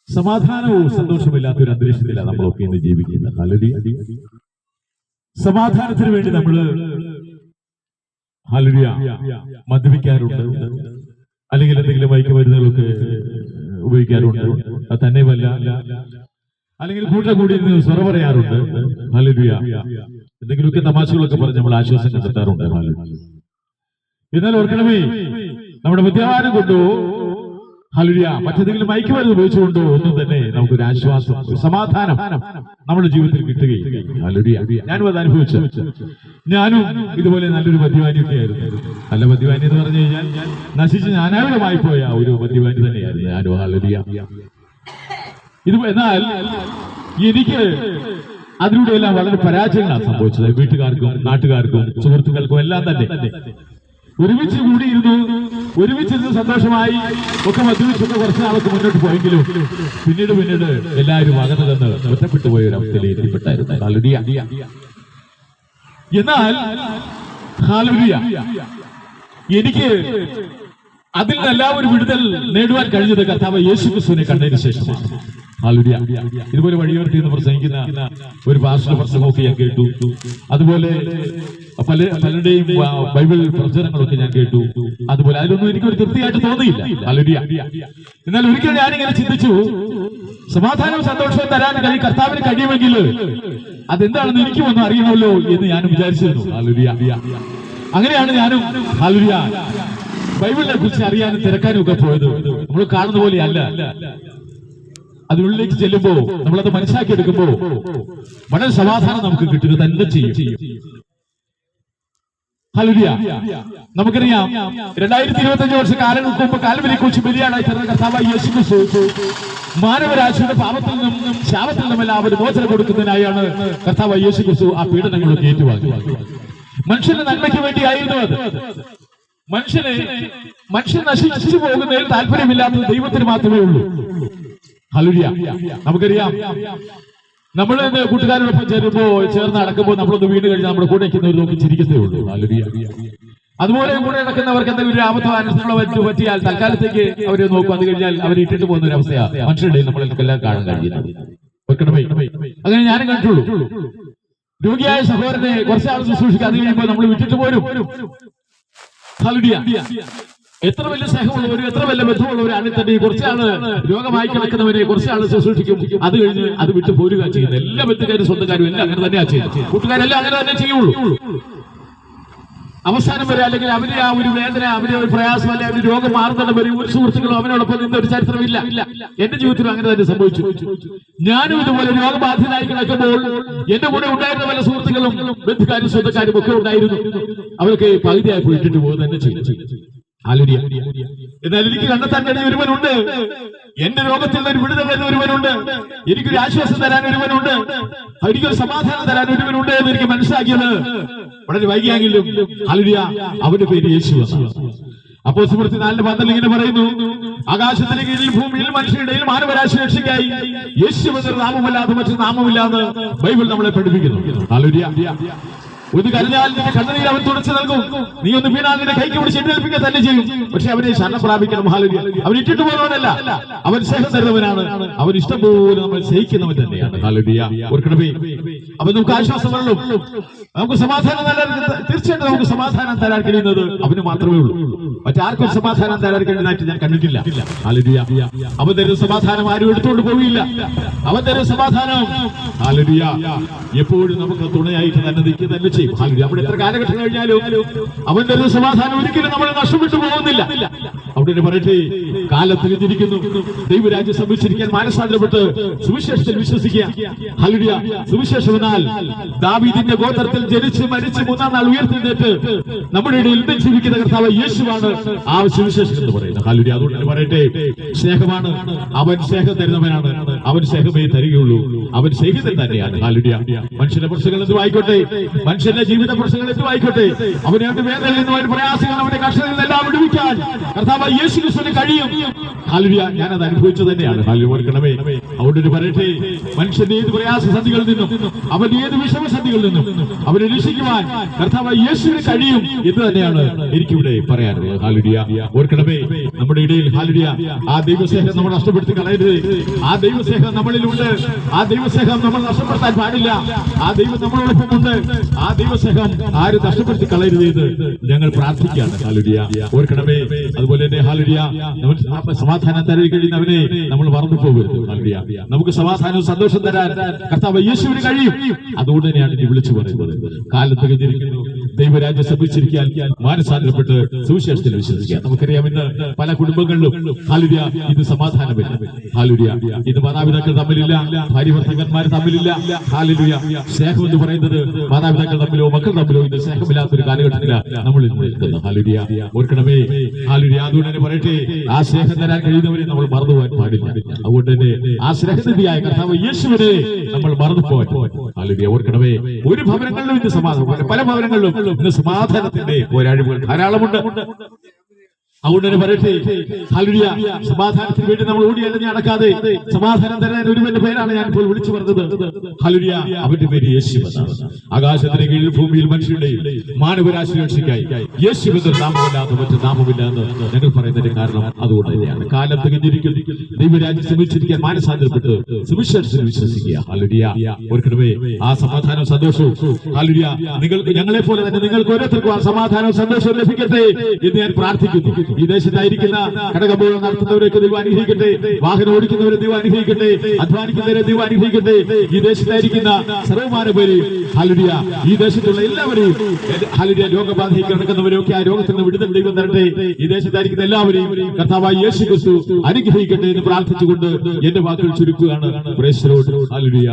സമാധാനവും സന്തോഷമില്ലാത്ത ഒരു അന്തരീക്ഷത്തിലാണ് നമ്മളൊക്കെ ഇന്ന് ജീവിക്കുന്നത്. ഹല്ലേലൂയ. സമാധാനത്തിന് വേണ്ടി നമ്മള് ഹല്ലേലൂയ മദ്യപിക്കാറുണ്ട്, അല്ലെങ്കിൽ എന്തെങ്കിലും മയക്കുമരുന്നുകളൊക്കെ ഉപയോഗിക്കാറുണ്ട്. അത് തന്നെയുമല്ല, അല്ലെങ്കിൽ കൂട്ടം കൂടി സ്വറ പറയാറുണ്ട്. ഹല്ലേലൂയ. എന്തെങ്കിലുമൊക്കെ തമാശകളൊക്കെ പറഞ്ഞ് നമ്മൾ ആശ്വാസം കണ്ടെത്താറുണ്ട്. എന്നാൽ ഓർക്കണമേ, നമ്മുടെ മദ്യപാനം കൊണ്ടോ ഹല്ലേലൂയ മറ്റെന്തെങ്കിലും മയക്കുമരുന്ന് ഉപയോഗിച്ചുകൊണ്ടോ ഒന്നും തന്നെ നമുക്കൊരു ആശ്വാസം, ഒരു സമാധാനം നമ്മുടെ ജീവിതത്തിൽ കിട്ടുകയില്ല. ഹല്ലേലൂയ. ഞാനും അത് അനുഭവിച്ചു. ഞാനും ഇതുപോലെ നല്ലൊരു മദ്യപാനിയൊക്കെ ആയിരുന്നു. നല്ല മദ്യപാനി എന്ന് പറഞ്ഞു കഴിഞ്ഞാൽ നശിച്ച് അനാവിധമായി പോയ ഒരു മദ്യപാനി തന്നെയായിരുന്നു ഞാനും. ഹല്ലേലൂയ. എന്നാൽ എനിക്ക് അതിലൂടെയെല്ലാം വളരെ പരാജയങ്ങളാണ് സംഭവിച്ചത്. വീട്ടുകാർക്കും നാട്ടുകാർക്കും സുഹൃത്തുക്കൾക്കും എല്ലാം തന്നെ ഒരുമിച്ച് കൂടിയിരുന്നു, ഒരുമിച്ചിരുന്ന് സന്തോഷമായി ഒക്കെ മദ്യപിച്ചൊക്കെ കുറച്ച് നാളൊക്കെ മുന്നോട്ട് പോയെങ്കിലും പിന്നീട് എല്ലാവരും അകന്നു തന്ന് ഒറ്റപ്പെട്ടു പോയ ഒരു അവസ്ഥയിൽ എത്തിപ്പെട്ടായിരുന്നു. ഹല്ലേലൂയ. എന്നാൽ ഹല്ലേലൂയ എനിക്ക് അതിൽ നിന്നെല്ലാം ഒരു വിടുതൽ നേടുവാൻ കഴിഞ്ഞത് കർത്താവ് യേശുക്രിസ്തുവിനെ കണ്ടതിന് ശേഷമാണ്. ഹല്ലേലൂയ. ഇതുപോലെ വഴിയോരത്തിൽ നിന്ന് പ്രസംഗിക്കുന്ന ഒരു പാസ്റ്റർ പ്രസംഗമൊക്കെ ഞാൻ കേട്ടു. അതുപോലെ പലരുടെയും ബൈബിൾ പ്രവചനങ്ങളൊക്കെ ഞാൻ കേട്ടു. അതുപോലെ അതിലൊന്നും എനിക്കൊരു തൃപ്തിയായിട്ട് തോന്നിയില്ല. ഹല്ലേലൂയ. എന്നാൽ ഒരിക്കൽ ഞാനിങ്ങനെ ചിന്തിച്ചു, സമാധാനവും സന്തോഷവും തരാൻ കർത്താവിന് കഴിയുമെങ്കിൽ അതെന്താണെന്ന് എനിക്കും ഒന്ന് അറിയണമല്ലോ എന്ന് ഞാനും വിചാരിച്ചിരുന്നു. ഹല്ലേലൂയ. അങ്ങനെയാണ് ഞാനും ഹല്ലേലൂയ ബൈബിളിനെ കുറിച്ച് അറിയാനും തിരക്കാനും ഒക്കെ പോയത്. നമ്മൾ കാണുന്ന പോലെയല്ല. അതിനുള്ളിലേക്ക് ചെല്ലുമ്പോ നമ്മളത് മനസ്സിലാക്കി എടുക്കുമ്പോ വളരെ സമാധാനം നമുക്ക് കിട്ടുക തന്നെ ചെയ്യും. ഹല്ലേലൂയ. നമുക്കറിയാം 2025 വർഷം കാലങ്ങൾക്ക് മുമ്പ് കാൽവരിയിൽ കുറിച്ച് ബലിയാടായി തീർന്ന കർത്താവായ യേശുക്രിസ്തു മാനവരാശിയുടെ പാപത്തിൽ നിന്നും ശാപത്തിൽ നിന്നും എല്ലാവരും മോചനം കൊടുക്കുന്നതിനായാണ് കർത്താവായ യേശുക്രിസ്തു ആ പീഡനങ്ങളൊക്കെ ഏറ്റുവാങ്ങി. മനുഷ്യന്റെ നന്മയ്ക്ക് വേണ്ടിയായിരുന്നു അത്. മനുഷ്യൻ നശിച്ചു പോകുന്നതിൽ താല്പര്യമില്ലാത്തത് ദൈവത്തിന് മാത്രമേ ഉള്ളൂ. ഹല്ലേലൂയ. നമുക്കറിയാം, നമ്മൾ കൂട്ടുകാരോടൊപ്പം ചേർന്ന് നടക്കുമ്പോൾ നമ്മളൊന്ന് വീട് കഴിഞ്ഞാൽ നമ്മുടെ കൂടെ നിൽക്കുന്നവർ നോക്കി ചിരിക്കത്തേ ഉള്ളൂ. ഹല്ലേലൂയ. അതുപോലെ കൂടെ നടക്കുന്നവർക്ക് എന്തെങ്കിലും ഒരു ആപത്തോ അനർത്ഥങ്ങളോ പറ്റിയാൽ തൽക്കാലത്തേക്ക് അവരെ നോക്കും. അത് കഴിഞ്ഞാൽ അവരെ ഇട്ടിട്ട് പോകുന്ന ഒരു അവസ്ഥയാണ് മനുഷ്യരുടെ നമ്മളെല്ലാം കാണാൻ കഴിയുന്നത്. അങ്ങനെ ഞാനും കണ്ടുള്ളൂ. രോഗിയായ സഹോദരനെ കുറച്ചാൾ ശുശ്രൂഷിക്കുക, അത് കഴിയുമ്പോൾ നമ്മൾ വിട്ടിട്ട് പോരും. ഹല്ലേലൂയ. എത്ര വലിയ സ്നേഹമുള്ളവരും എത്ര വലിയ ബന്ധമുള്ളവരാണ് തന്നെ കുറച്ചാള് രോഗമായി കിടക്കുന്നവരെ കുറച്ചാള് ശുശ്രൂഷിക്കും. അത് കഴിഞ്ഞ് അത് വിട്ടു പോരുക ചെയ്യുന്നത്. എല്ലാ ബന്ധുക്കാരും സ്വന്തക്കാരും എല്ലാം അങ്ങനെ തന്നെയാ ചെയ്യുന്നത്. കൂട്ടുകാരെല്ലാം അങ്ങനെ തന്നെ ചെയ്യുള്ളൂ. അവസാനം വരെ അല്ലെങ്കിൽ അവര് ആ ഒരു വേദന, അവര് ഒരു പ്രയാസം, അല്ലെ അവര് രോഗം മാറുന്നിടം വരെ ഒരു സുഹൃത്തുക്കളും അവനോടൊപ്പം നിന്നൊരു ചരിത്രമില്ല. എന്റെ ജീവിതത്തിലും അങ്ങനെ തന്നെ സംഭവിച്ചു. ഞാനും ഇതുപോലെ രോഗബാധിതനായി കിടക്കുമ്പോൾ എന്റെ കൂടെ ഉണ്ടായിരുന്ന പല സുഹൃത്തുക്കളും ബന്ധുക്കാരും സ്വന്തക്കാരും ഒക്കെ ഉണ്ടായിരുന്നു. അവർക്ക് പകുതിയായി പോയിട്ടിട്ട് പോകുന്നത് തന്നെ ചെയ്തു. ഹല്ലേലൂയ. എന്നാൽ എനിക്ക് കണ്ടെത്താൻ കഴിയുന്ന ഒരുവനുണ്ട്. എന്റെ രോഗത്തിൽ നിന്ന് ഒരു വിടുതൽ തരുന്ന ഒരുവനുണ്ട്. എനിക്കൊരു ആശ്വാസം തരാൻ ഒരുവനുണ്ട്. എനിക്കൊരു സമാധാനം തരാൻ ഒരുവനുണ്ട് എന്ന് എനിക്ക് മനസ്സിലാക്കിയത് വളരെ വൈകിയെങ്കിലും ഹല്ലേലൂയ അവന്റെ പേര് യേശു. അപ്പോൾ സുഹൃത്ത് 4:12 ഇങ്ങനെ പറയുന്നു, ആകാശത്തിന് കീഴിൽ ഭൂമിയിൽ മനുഷ്യരുടെ മാനവരാശി രക്ഷയ്ക്കായി യേശു എന്നൊരു നാമമല്ലാതെ മറ്റു നാമമില്ലാന്ന് ബൈബിൾ നമ്മളെ പഠിപ്പിക്കുന്നു. ഹല്ലേലൂയ. ഒരു കരഞ്ഞാൽ നിന്റെ കണ്ണുനീർ അവൻ തുടച്ചു നൽകും. നീ ഒന്ന് വീണാൽ നിന്റെ കൈക്ക് പിടിച്ച് എഴുന്നേൽപ്പിക്കുക തന്നെ ചെയ്യും. പക്ഷെ അവനെ ശരണം പ്രാപിക്കണം. ഹല്ലേലൂയ. അവൻ ഇട്ടിട്ട് പോകുന്നവനല്ല, അവൻ സ്നേഹം തരുന്നവനാണ്. അവൻ ഇഷ്ടം പോലെ നമ്മൾ സ്നേഹിക്കുന്നവൻ തന്നെയാണ്. ഹല്ലേലൂയ. ഓർക്കണമേ, അവൻ നമുക്ക് ആശ്വാസം തരണം, നമുക്ക് സമാധാനം തരാൻ. തീർച്ചയായിട്ടും നമുക്ക് സമാധാനം തരാൻ കഴിയുന്നത് അവന് മാത്രമേ ഉള്ളൂ. മറ്റാർക്കും സമാധാനം തരാൻ കഴിയുന്നതായിട്ട് ഞാൻ കണ്ടിട്ടില്ല. ഹല്ലേലൂയ. അവൻ തരുന്ന സമാധാനം ആരും എടുത്തുകൊണ്ട് പോവുകയില്ല. അവൻ തരുന്ന സമാധാനം ഹല്ലേലൂയ എപ്പോഴും നമുക്ക് തുണയായിട്ട് തന്നെ നിൽക്കുക തന്നെ ചെയ്യും. അവിടെ എത്ര കാലഘട്ടം കഴിഞ്ഞാലും അവൻ തരുന്ന സമാധാനം ഒരിക്കലും നമ്മൾ നഷ്ടപ്പെട്ടു പോകുന്നില്ല. അവിടെ പറയട്ടെ, കാലം തിരിഞ്ഞിരിക്കുന്നു. ദൈവരാജ്യം സംഭവിച്ചിരിക്കാൻ മാനസാന്തരപ്പെട്ട് സുവിശേഷത്തിൽ വിശ്വസിക്കുക. ഹല്ലേലൂയ. സുവിശേഷം എന്നാൽ ദാവീദിന്റെ ഗോത്രത്തിൽ ജനിച്ച് മരിച്ച് 3-ാം നാൾ ഉയർത്തെഴുന്നേറ്റ് നമ്മുടെ ഇടയിൽ ജീവിക്കുന്ന കർത്താവ് യേശുവാണ് ആ സുവിശേഷം എന്ന് പറയുന്നത്. ഹല്ലേലൂയ. അതുകൊണ്ട് പറയട്ടെ, സ്നേഹമാണ്. അവൻ സ്നേഹം തരുന്നവനാണ്. അവൻ സ്നേഹമേ തരികയുള്ളൂ. അവൻ സ്നേഹിതൻ തന്നെയാണ്. ഹല്ലേലൂയ. മനുഷ്യന്റെ പ്രശ്നങ്ങൾ എന്തും ആയിക്കോട്ടെ, മനുഷ്യന്റെ ജീവിത പ്രശ്നങ്ങൾ എന്തും ആയിക്കോട്ടെ, അവനെ അവന്റെ വേദനയിൽ നിന്നും അവന്റെ പ്രയാസങ്ങൾ അവന്റെ കഷ്ടതയിൽ നിന്നെല്ലാം വിടുവിക്കാൻ കർത്താവ് യേശുക്രിസ്തുവിന് കഴിയും. ഹല്ലേലൂയ. ഞാനത് അനുഭവിച്ചു തന്നെയാണ്. ഹല്ലേലൂയ. ഓർക്കണമേ, അവിടെ പറയട്ടെ, മനുഷ്യന്റെ ഏത് പ്രയാസസന്ധികളിൽ നിന്നും അവന്റെ ഏത് വിഷമസന്ധികളിൽ നിന്നും അവനെ രക്ഷിക്കുവാൻ കർത്താവ് യേശുവിന് കഴിയും എന്ന് തന്നെയാണ് എനിക്കിവിടെ പറയാനുള്ളത്. ഹല്ലേലൂയ. ഓർക്കണമേ, നമ്മുടെ ഇടയിൽ ഹല്ലേലൂയ ആ ദൈവസ്നേഹം നമ്മൾ നഷ്ടപ്പെടുത്തി കളയരുത്. ആ ദൈവസ്നേഹം നമ്മളിലുണ്ട്. ആ ദൈവസ്നേഹം നമ്മൾ നഷ്ടപ്പെടുത്താൻ പാടില്ല. ആ ദൈവം നമ്മളോടൊപ്പമുണ്ട്. ആ ദൈവസ്നേഹം ആരും നഷ്ടപ്പെടുത്തി കളയരുത് എന്ന് ഞങ്ങൾ പ്രാർത്ഥിക്കുകയാണ്. ഹല്ലേലൂയ. ഓർക്കണമേ, അതുപോലെ തന്നെ ഹല്ലേലൂയ സമാധാനം തരാൻ കഴിയുന്നവനെ നമ്മൾ മറന്നു പോകരുത്. ഹല്ലേലൂയ. നമുക്ക് സമാധാനവും സന്തോഷം തരാൻ കർത്താവ് യേശുവിന് കഴിയും. അതുകൊണ്ട് തന്നെയാണ് ഇനി വിളിച്ചു പറയുന്നത്. കാലം തികഞ്ഞിരിക്കുന്നു, ദൈവരാജ്യം സമീപിച്ചിരിക്കാൻ മാനസാന്തരപ്പെട്ട് സുവിശേഷത്തിൽ വിശ്വസിക്കുക. നമുക്കറിയാം, ഇന്ന് പല കുടുംബങ്ങളിലും ഹല്ലേലൂയ ഇത് സമാധാനമില്ല. ഹല്ലേലൂയ ഇത് മാതാപിതാക്കൾ തമ്മിലില്ല, ഭാര്യ ഭർത്താക്കന്മാർ തമ്മിലില്ല. ഹല്ലേലൂയ സ്നേഹം എന്ന് പറയുന്നത് മാതാപിതാക്കൾ തമ്മിലോ മക്കൾ തമ്മിലോ ഇത് സ്നേഹമില്ലാത്തൊരു കാലഘട്ടത്തിലാണ് നമ്മൾ ഇന്ന് നിൽക്കുന്നത്. ഹല്ലേലൂയ. ഓർക്കണമേ, ഹല്ലേലൂയ അതുകൊണ്ട് തന്നെ പറയട്ടെ, ആ സ്നേഹം തരാൻ കഴിയുന്നവരെ നമ്മൾ മറന്നു പോകാൻ പാടില്ല. അതുകൊണ്ട് തന്നെ ആ സ്നേഹനിധിയായ കർത്താവ് യേശുവിനെ നമ്മൾ മറന്നു പോകാൻ. ഹല്ലേലൂയ. ഓർക്കണമേ, ഒരു ഭവനങ്ങളിലും ഇന്ന് സമാധാനം, പല ഭവനങ്ങളിലും ഇന്ന് സമാധാനത്തിന്റെ പോരായ്മകൾ ധാരാളമുണ്ട്. അതുകൊണ്ട് തന്നെ പറയട്ടെ, ഹല്ലേലൂയ സമാധാനത്തിന് വേണ്ടി നമ്മൾ ഓടിയലഞ്ഞ് നടക്കാതെ സമാധാനം തരാൻ ഒരുവന്റെ പേരാണ് ഞാൻ ഇപ്പോൾ വിളിച്ചു പറഞ്ഞത്. ഹല്ലേലൂയ. അവന്റെ പേര് യേശു. ആകാശത്തിന് കീഴിൽ ഭൂമിയിൽ മനുഷ്യരുടെ മാനവരാശി രക്ഷിക്കായി യേശു എന്നൊരു നാമമില്ലാതെ മറ്റു നാമമില്ല എന്ന് ഞങ്ങൾ പറയുന്നതിന്റെ കാരണം അതുകൊണ്ട് തന്നെയാണ്. കാലം തികഞ്ഞിരിക്കുന്നു, ദൈവരാജ്യം സമീപിച്ചിരിക്കാൻ മാനസാന്തരപ്പെട്ട് സുവിശേഷത്തിൽ വിശ്വസിക്കുക. ഹല്ലേലൂയ. ഓർക്കണമേ, ആ സമാധാനവും സന്തോഷവും ഹല്ലേലൂയ നിങ്ങൾക്ക് ഞങ്ങളെ പോലെ തന്നെ നിങ്ങൾക്ക് ഓരോരുത്തർക്കും ആ സമാധാനവും സന്തോഷവും ലഭിക്കട്ടെ എന്ന് ഞാൻ പ്രാർത്ഥിക്കുന്നു. ഈ ദേശത്തായിരിക്കുന്ന കടകമ്പോളം നടത്തുന്നവരൊക്കെ ദൈവം അനുഗ്രഹിക്കട്ടെ, വാഹനം ഓടിക്കുന്നവരെ ദൈവം അനുഗ്രഹിക്കട്ടെ, അധ്വാനിക്കുന്നവരെ ദൈവം അനുഗ്രഹിക്കട്ടെ. ഈ ദേശത്തായിരിക്കുന്ന സർവ്വമാനവരെ ഹല്ലേലൂയ, ഈ ദേശത്തുള്ള എല്ലാവരെയും ഹല്ലേലൂയ രോഗബാധയിൽ കിടക്കുന്നവരൊക്കെ ആ രോഗത്തിൽ നിന്ന് വിടുതൽ ദൈവം തരട്ടെ. ഈ ദേശത്തായിരിക്കുന്ന എല്ലാവരെയും കർത്താവായ യേശു ക്രിസ്തു അനുഗ്രഹിക്കട്ടെ എന്ന് പ്രാർത്ഥിച്ചുകൊണ്ട് എന്റെ വാക്കുകൾ ചുരുക്കുകയാണ്. Praise the lord. ഹല്ലേലൂയ.